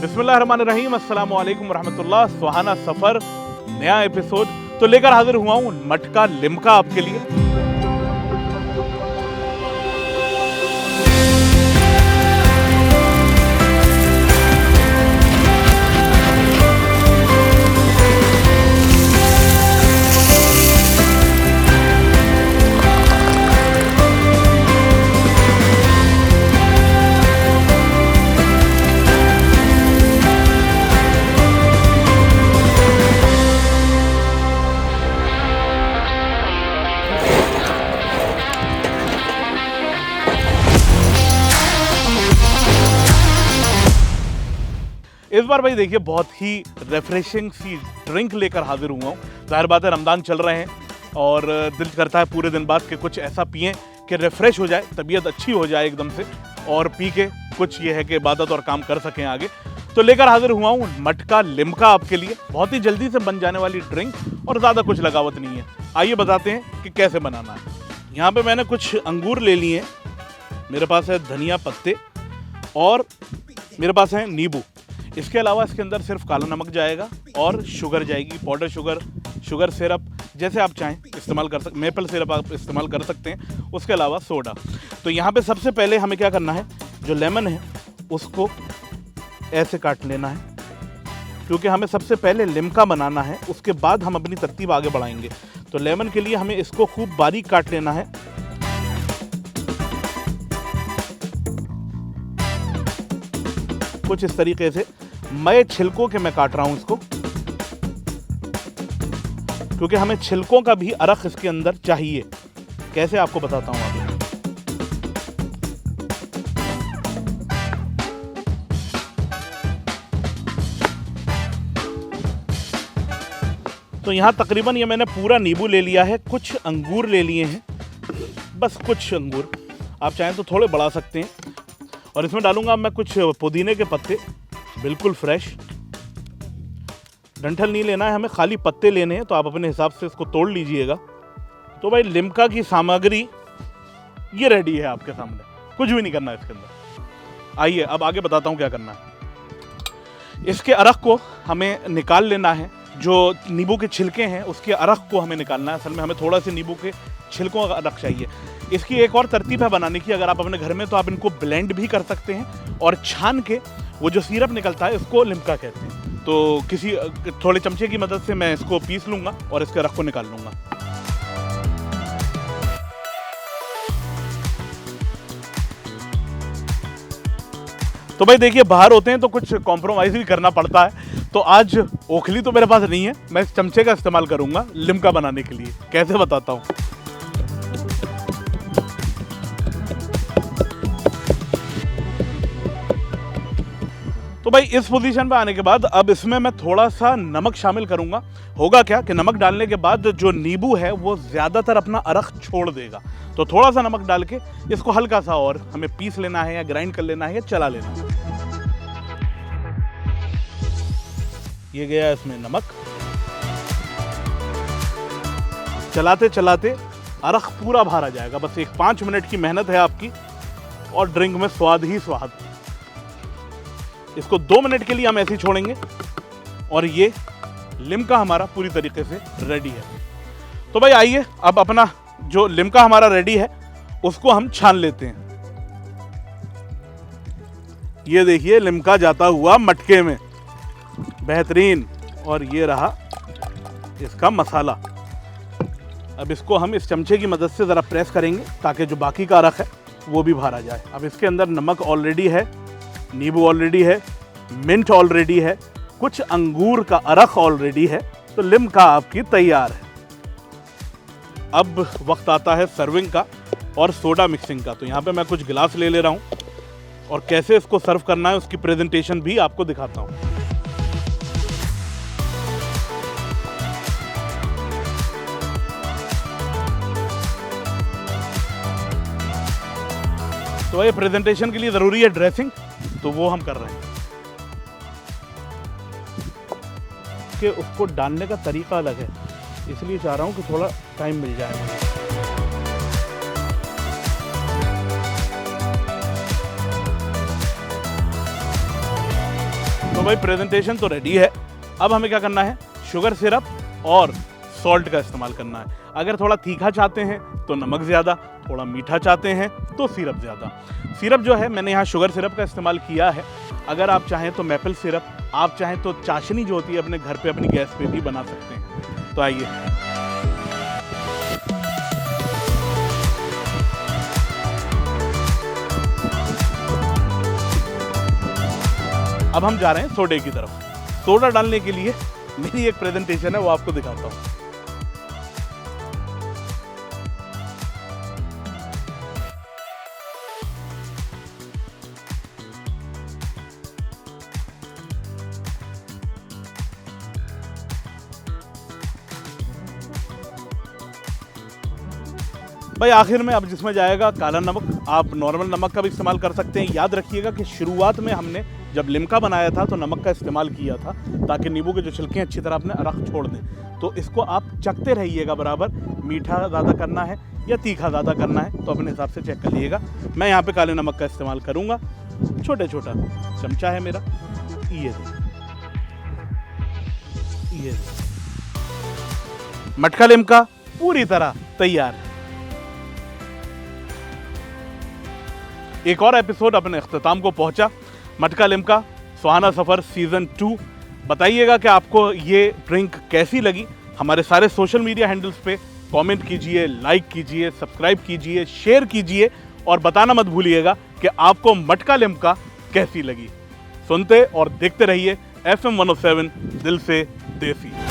बिस्मिल्लाहिर्रहमानिर्रहीम, अस्सलाम वालेकुम रहमतुल्लाह। सुहाना सफ़र नया एपिसोड तो लेकर हाजिर हुआ हूँ मटका लिम्का आपके लिए। इस बार भाई देखिए बहुत ही रिफ्रेशिंग सी ड्रिंक लेकर हाजिर हुआ हूँ। ज़ाहिर बात है रमज़ान चल रहे हैं और दिल करता है पूरे दिन बाद कि कुछ ऐसा पिएं कि रिफ़्रेश हो जाए, तबीयत अच्छी हो जाए एकदम से, और पी के कुछ ये है कि इबादत और काम कर सकें आगे। तो लेकर हाजिर हुआ हूँ मटका लिम्का आपके लिए। बहुत ही जल्दी से बन जाने वाली ड्रिंक और ज़्यादा कुछ लगावत नहीं है। आइए बताते हैं कि कैसे बनाना है। यहाँ पे मैंने कुछ अंगूर ले लिए हैं, मेरे पास है धनिया पत्ते और मेरे पास है नींबू। इसके अलावा इसके अंदर सिर्फ काला नमक जाएगा और शुगर जाएगी, पाउडर शुगर, शुगर सिरप, जैसे आप चाहें इस्तेमाल कर सकते, मेपल सिरप आप इस्तेमाल कर सकते हैं। उसके अलावा सोडा। तो यहाँ पे सबसे पहले हमें क्या करना है, जो लेमन है उसको ऐसे काट लेना है, क्योंकि हमें सबसे पहले लिम्का बनाना है, उसके बाद हम अपनी तरतीब आगे बढ़ाएंगे। तो लेमन के लिए हमें इसको खूब बारीक काट लेना है। कुछ इस तरीके से मैं छिलकों के मैं काट रहा हूं इसको, क्योंकि हमें छिलकों का भी अरख इसके अंदर चाहिए। कैसे आपको बताता हूं अभी। तो यहां तकरीबन ये मैंने पूरा नींबू ले लिया है, कुछ अंगूर ले लिए हैं, बस कुछ अंगूर, आप चाहें तो थोड़े बढ़ा सकते हैं। और इसमें डालूंगा मैं कुछ पुदीने के पत्ते, बिल्कुल फ्रेश। डंठल नहीं लेना है हमें, खाली पत्ते लेने हैं, तो आप अपने हिसाब से इसको तोड़ लीजिएगा। तो भाई लिम्का की सामग्री ये रेडी है आपके सामने, कुछ भी नहीं करना है इसके अंदर। आइए अब आगे बताता हूँ क्या करना है। इसके अरख को हमें निकाल लेना है, जो नींबू के छिलके हैं उसके अरख को हमें निकालना है। असल में हमें थोड़ा सा नींबू के छिलकों का अरख चाहिए। इसकी एक और तरतीब है बनाने की, अगर आप अपने घर में तो आप इनको ब्लेंड भी कर सकते हैं और छान के वो जो सिरप निकलता है इसको लिम्का कहते हैं। तो किसी थोड़े चमचे की मदद से मैं इसको पीस लूँगा और इसके अरख को निकाल लूँगा। तो भाई देखिए बाहर होते हैं तो कुछ कॉम्प्रोमाइज़ भी करना पड़ता है। तो आज ओखली तो मेरे पास नहीं है, मैं इस चमचे का इस्तेमाल करूंगा लिम्का बनाने के लिए। कैसे बताता हूं। तो भाई इस पोजीशन पे आने के बाद अब इसमें मैं थोड़ा सा नमक शामिल करूंगा। होगा क्या कि नमक डालने के बाद जो नींबू है वो ज़्यादातर अपना अरख छोड़ देगा, तो थोड़ा सा नमक डाल के इसको हल्का सा और हमें पीस लेना है या ग्राइंड कर लेना है या चला लेना है। ये गया इसमें नमक। चलाते चलाते अरख पूरा बाहर आ जाएगा। बस एक 5 मिनट की मेहनत है आपकी और ड्रिंक में स्वाद ही स्वाद। इसको 2 मिनट के लिए हम ऐसे ही छोड़ेंगे और ये लिम्का हमारा पूरी तरीके से रेडी है। तो भाई आइए अब अपना जो लिम्का हमारा रेडी है उसको हम छान लेते हैं। ये देखिए लिम्का जाता हुआ मटके में, बेहतरीन। और ये रहा इसका मसाला। अब इसको हम इस चमचे की मदद से ज़रा प्रेस करेंगे ताकि जो बाकी का अरख है वो भी बाहर आ जाए। अब इसके अंदर नमक ऑलरेडी है, नींबू ऑलरेडी है, मिंट ऑलरेडी है, कुछ अंगूर का अरख ऑलरेडी है, तो लिम्का आपकी तैयार है। अब वक्त आता है सर्विंग का और सोडा मिक्सिंग का। तो यहाँ पे मैं कुछ गिलास ले रहा हूँ और कैसे इसको सर्व करना है उसकी प्रेजेंटेशन भी आपको दिखाता हूँ। तो ये प्रेजेंटेशन के लिए ज़रूरी है ड्रेसिंग, तो वो हम कर रहे हैं। कि उसको डालने का तरीका अलग है, इसलिए चाह रहा हूँ कि थोड़ा टाइम मिल जाए मुझे। तो भाई प्रेजेंटेशन तो रेडी है। अब हमें क्या करना है, शुगर सिरप और सॉल्ट का इस्तेमाल करना है। अगर थोड़ा तीखा चाहते हैं तो नमक ज़्यादा, थोड़ा मीठा चाहते हैं तो सिरप ज़्यादा। सिरप जो है मैंने यहाँ शुगर सिरप का इस्तेमाल किया है। अगर आप चाहें तो मैपल सिरप, आप चाहें तो चाशनी जो होती है अपने घर पे अपनी गैस पे भी बना सकते हैं। तो आइए, अब हम जा रहे हैं सोडे की तरफ। सोडा डालने के लिए मेरी एक प्रेजेंटेशन है, वो आपको दिखाता हूँ। भाई आखिर में अब जिसमें जाएगा काला नमक। आप नॉर्मल नमक का भी इस्तेमाल कर सकते हैं। याद रखिएगा कि शुरुआत में हमने जब लिम्का बनाया था तो नमक का इस्तेमाल किया था ताकि नींबू के जो छिलके अच्छी तरह अपने रख छोड़ दें। तो इसको आप चखते रहिएगा बराबर, मीठा ज़्यादा करना है या तीखा ज़्यादा करना है तो अपने हिसाब से चेक कर लीजिएगा। मैं यहाँ पे काले नमक का इस्तेमाल करूँगा। छोटा चमचा है मेरा, ये मटका लिम्का पूरी तरह तैयार है। एक और एपिसोड अपने अख्ताम को पहुंचा, मटका लिम्का सुहाना सफ़र सीज़न 2। बताइएगा कि आपको ये ड्रिंक कैसी लगी। हमारे सारे सोशल मीडिया हैंडल्स पे कमेंट कीजिए, लाइक कीजिए, सब्सक्राइब कीजिए, शेयर कीजिए और बताना मत भूलिएगा कि आपको मटका लिम्का कैसी लगी। सुनते और देखते रहिए FM 107 दिल से देसी।